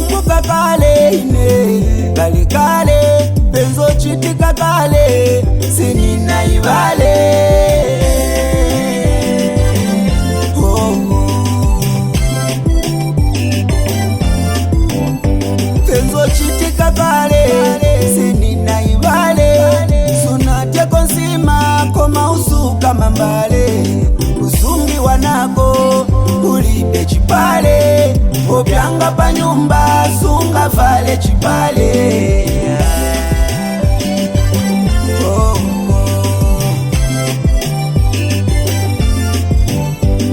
kumbuka kale ine kale kale penzo chitika kale sinina ibale penzo chitika kale sinina ibale sunatya konsima koma usuka mambale usungi wanako ulipe chipale obyanga pa nyumba sunga vale chipale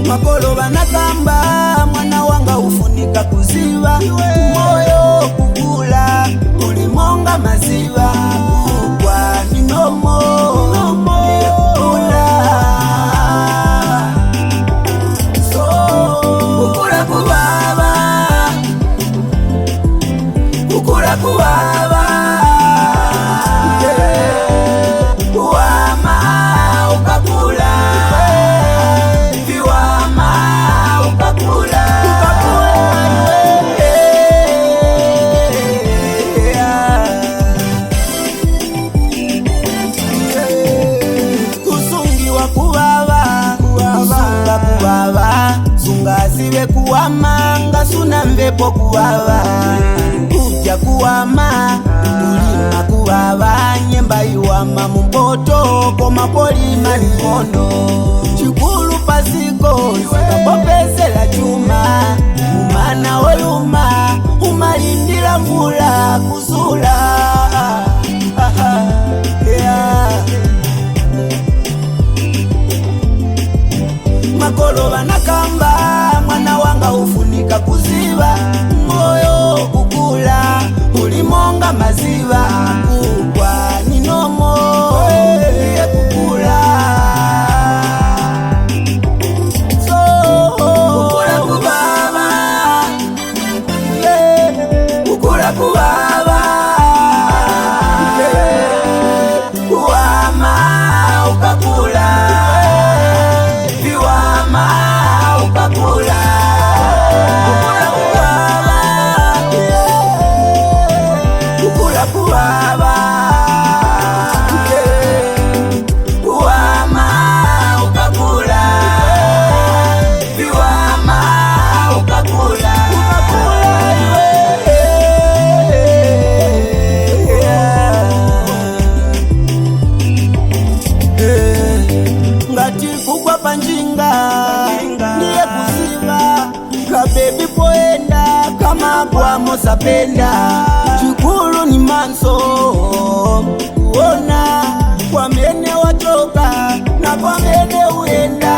makolo banakamba mwana wanga ufunika kuziba moyo kukula ulimonga maziba kukwa ninomo kukula so kukula kubaba kukula kubaba kuwama ukakula viwama ukakula kusungiwa kubaba kusunga kubaba sungaziwe kuwama ngasuna mvepo kubaba kuja kuwama kulima kubaba nyemba iwama mumpoto koma polima likondo chikulu pasiko sikapopesela chuma umana oluma umalindila mvula kuzula makolo banakamba mwana wanga ufunika kuziba moyo kukula ulimonga maziba kukwa ninomo ye kukula so kukula kubaba kukula kubaba kuwama ukakula viwama ukakula kukula kubaba kukula kubaba kuwama ukakula viwama ukakula ngati kugwa panjinga ndiye kuziba kabebi poenda kama kwa mosapenda chikulu ni manso kuona kwa mene watoka na kwa mene uenda